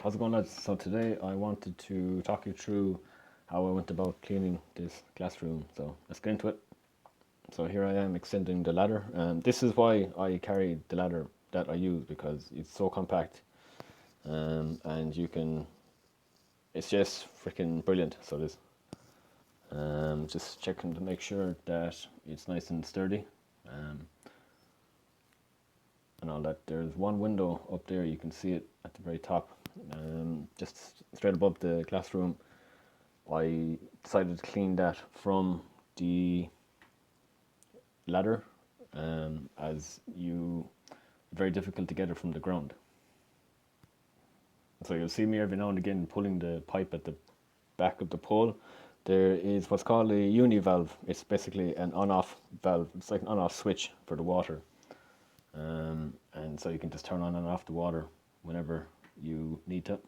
How's it going, lads? So today I wanted to talk you through how I went about cleaning this glass room. So let's get into it. So here I am extending the ladder. This is why I carry the ladder that I use, because it's so compact, and it's just freaking brilliant. So this, just checking to make sure that it's nice and sturdy, um, and all that. There's one window up there, you can see it at the very top, just straight above the glass room. I decided to clean that from the ladder, as very difficult to get it from the ground. So you'll see me every now and again pulling the pipe at the back of the pole. There is what's called a uni valve. It's basically an on-off valve. It's like an on-off switch for the water, and so you can just turn on and off the water whenever you need to.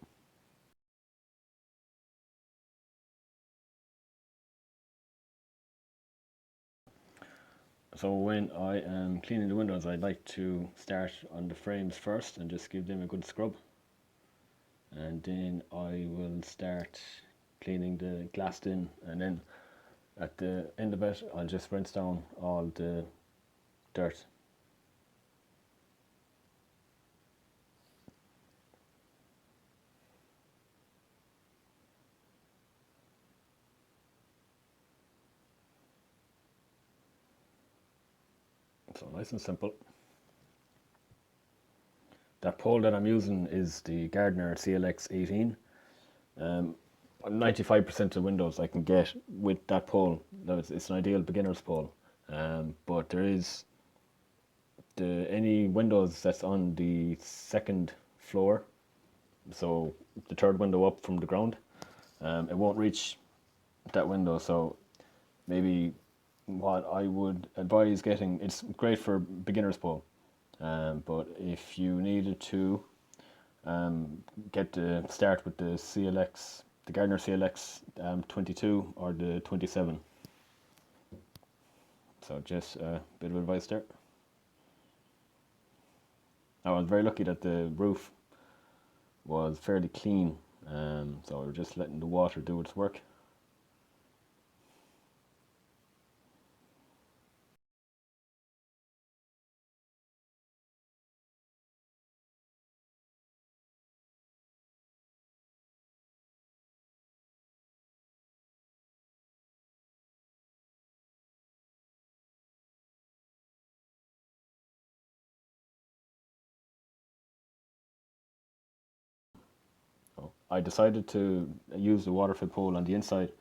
So when I am cleaning the windows, I like to start on the frames first and just give them a good scrub. And then I will start cleaning the glass in, and then at the end of it I'll just rinse down all the dirt. So nice and simple. That pole that I'm using is the Gardner CLX 18. 95% of windows I can get with that pole. It's an ideal beginner's pole, but there is any windows that's on the second floor, so the third window up from the ground, it won't reach that window. So maybe what I would advise getting, it's great for beginner's pole, but if you needed to get the start with the CLX, the Gardner CLX 22 or the 27. So just a bit of advice there. I was very lucky that the roof was fairly clean, so we're just letting the water do its work. So I decided to use the water fed pole on the inside,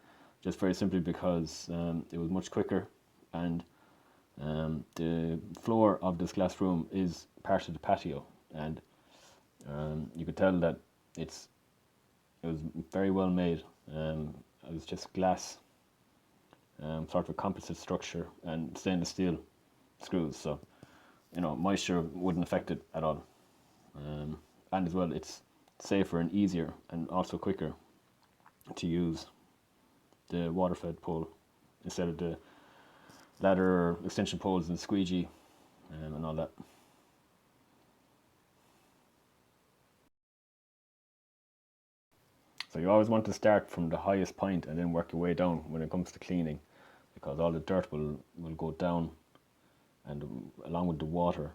just very simply because it was much quicker, and the floor of this glass room is part of the patio, and you could tell that it's it was very well made. It was just glass, sort of a composite structure, and stainless steel screws, so moisture wouldn't affect it at all. And as well, it's safer and easier and also quicker to use the water fed pole instead of the ladder extension poles and squeegee, and all that. So you always want to start from the highest point and then work your way down when it comes to cleaning, because all the dirt will go down, and along with the water.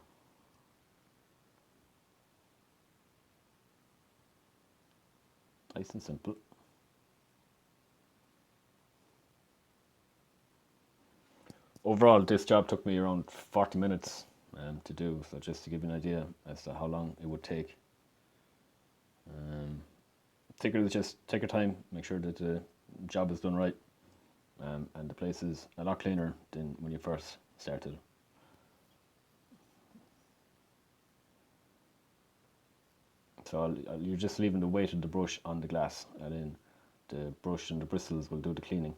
Nice and simple. Overall, this job took me around 40 minutes to do, so just to give you an idea as to how long it would take. Just take your time, make sure that the job is done right, and the place is a lot cleaner than when you first started. So you're just leaving the weight of the brush on the glass, and then the brush and the bristles will do the cleaning.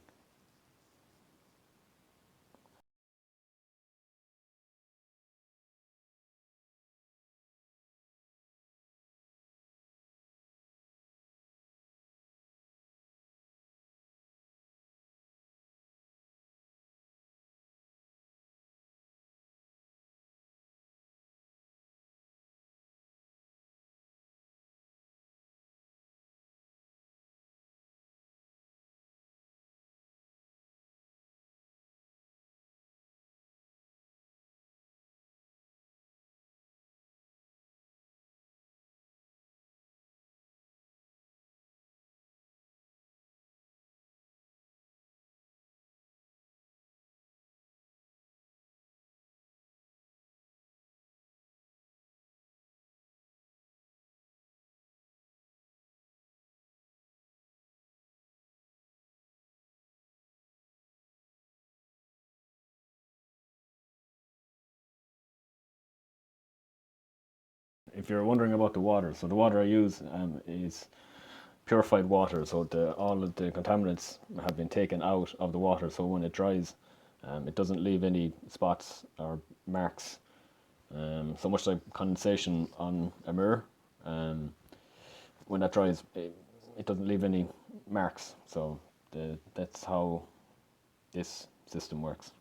if you're wondering about the water, so the water I use is purified water. So all of the contaminants have been taken out of the water. So when it dries, it doesn't leave any spots or marks. So much like condensation on a mirror. Um, when that dries, it doesn't leave any marks. So that's how this system works.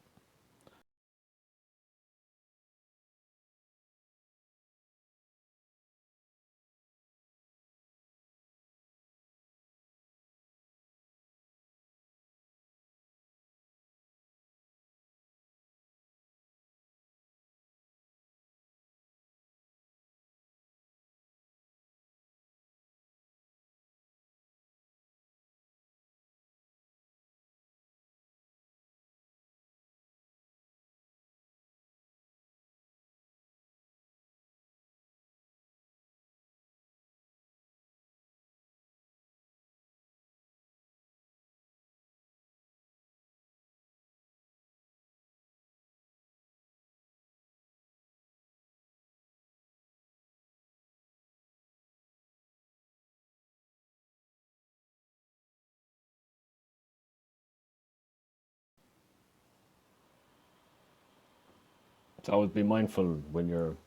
So always be mindful when you're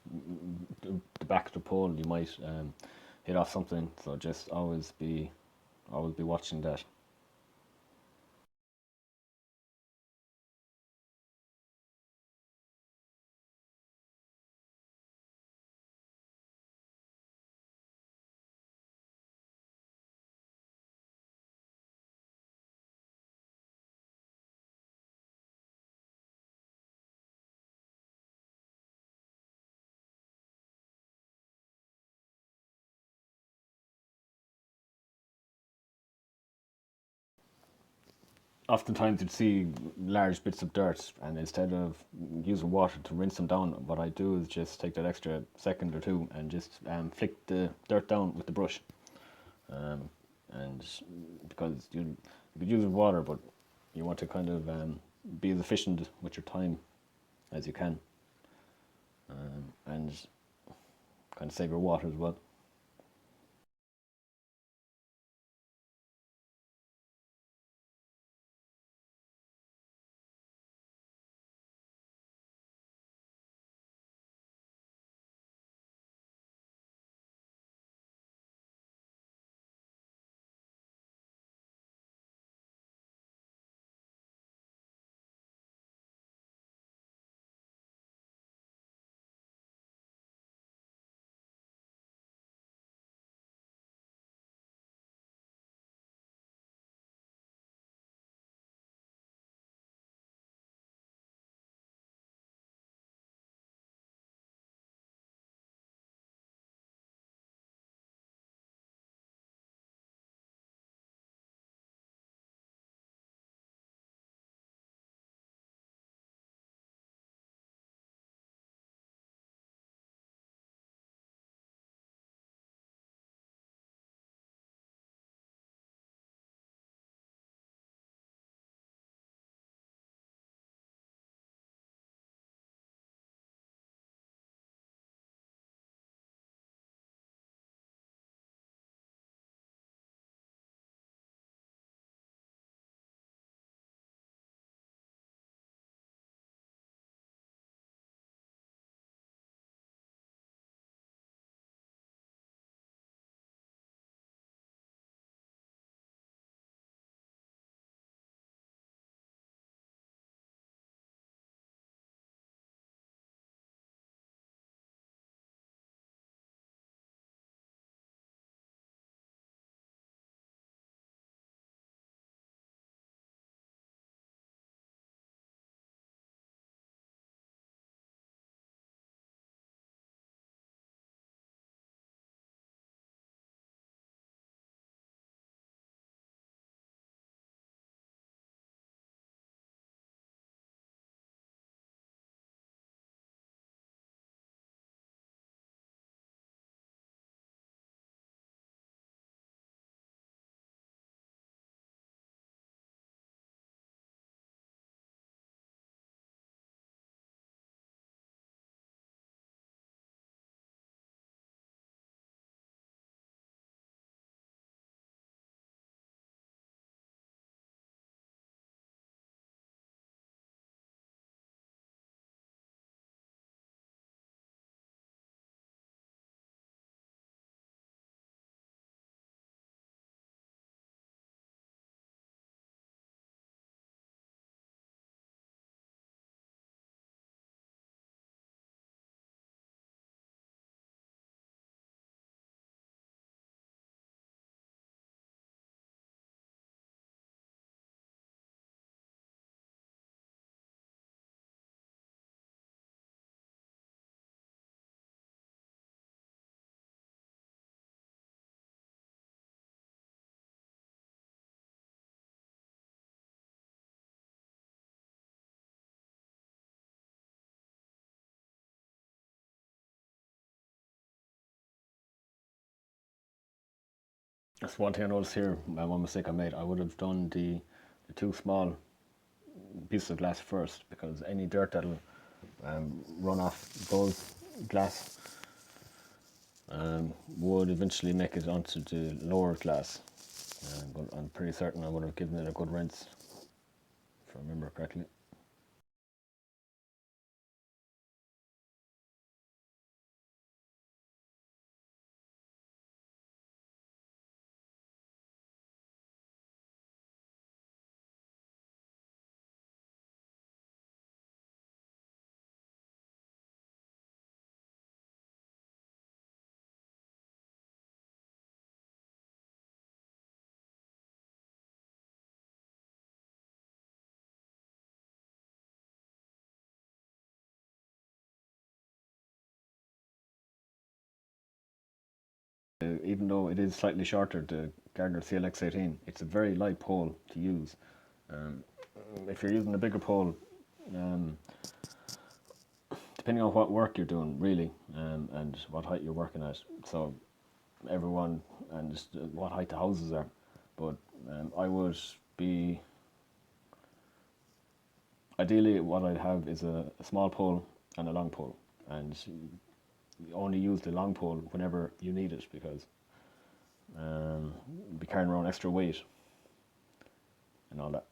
the back of the pole. You might hit off something. So just always be watching that. Oftentimes you'd see large bits of dirt, and instead of using water to rinse them down, what I do is just take that extra second or two and just flick the dirt down with the brush. Um, and because you could use water, but you want to kind of be as efficient with your time as you can, and kind of save your water as well. That's one thing I noticed here. One mistake I made. I would have done the two small pieces of glass first, because any dirt that'll run off those glass would eventually make it onto the lower glass. But I'm pretty certain I would have given it a good rinse, if I remember correctly. Even though it is slightly shorter, the Gardner CLX18, it's a very light pole to use. Um, if you're using a bigger pole, um, depending on what work you're doing, really, and what height you're working at, so everyone and just what height the houses are. But I would be ideally what I'd have is a small pole and a long pole, and you only use the long pole whenever you need it, because be carrying around extra weight and all that.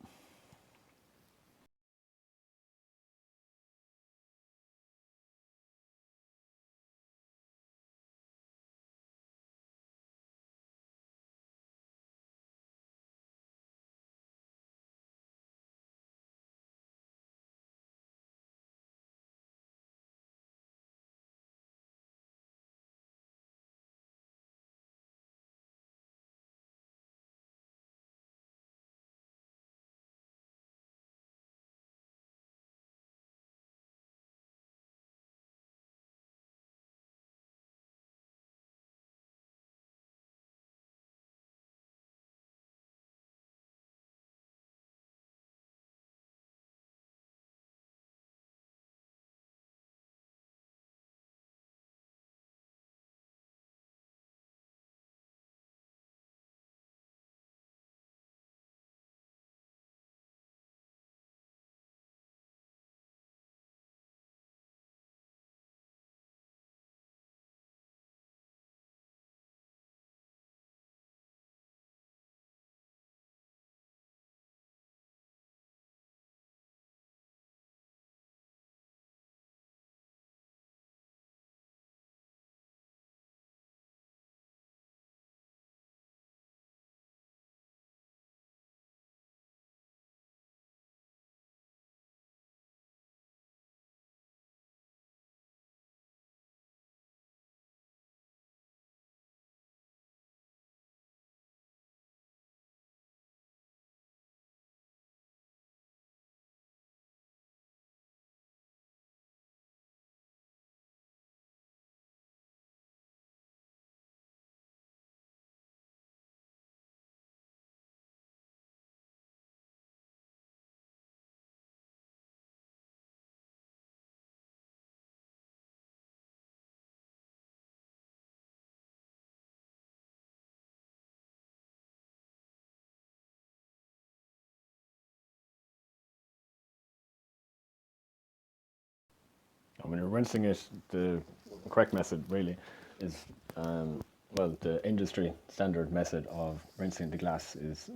And when you're rinsing it, the correct method really is, well, the industry standard method of rinsing the glass is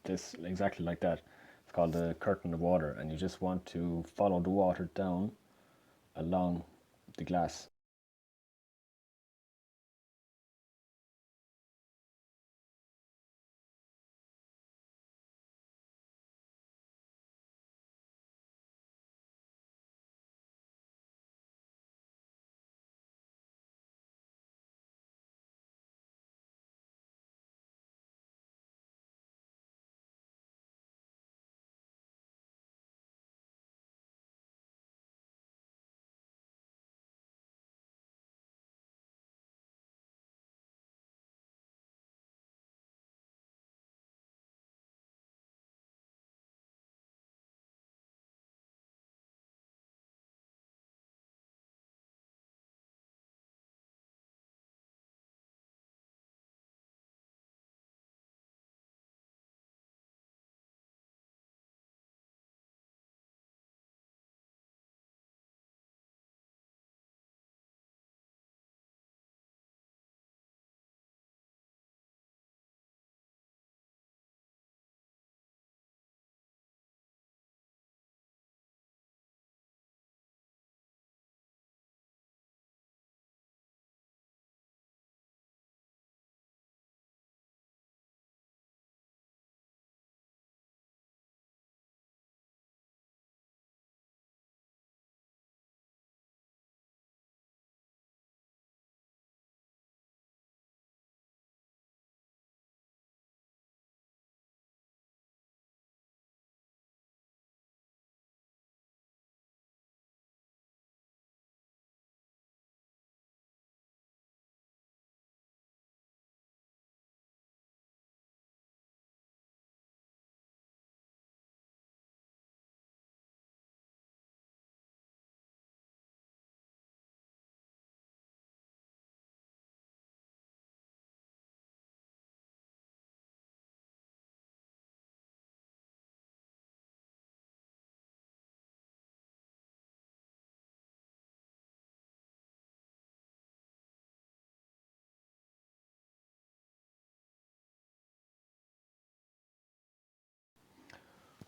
this, exactly like that. It's called a curtain of water, and you just want to follow the water down along the glass.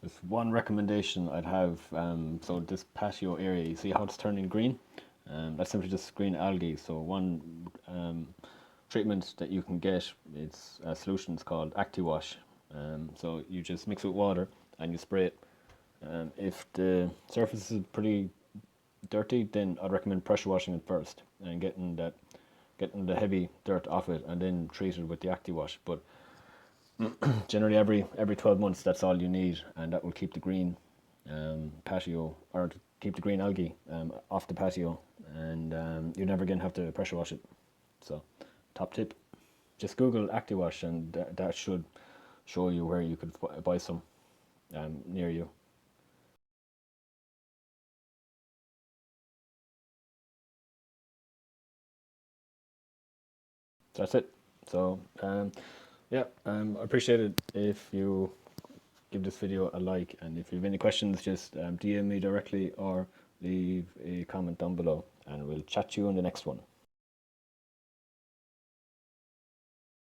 Just one recommendation I'd have, so this patio area, you see how it's turning green? That's simply just green algae. So one treatment that you can get, it's a solution, it's called ActiWash. So you just mix it with water and you spray it. If the surface is pretty dirty, then I'd recommend pressure washing it first and getting the heavy dirt off it, and then treat it with the ActiWash. But generally, every 12 months, that's all you need, and that will keep the green patio, or to keep the green algae off the patio, and you never again have to pressure wash it. So, top tip: just Google ActiWash, and that should show you where you could buy some near you. That's it. So, yeah, I appreciate it if you give this video a like, and if you have any questions, just DM me directly or leave a comment down below, and we'll chat to you in the next one.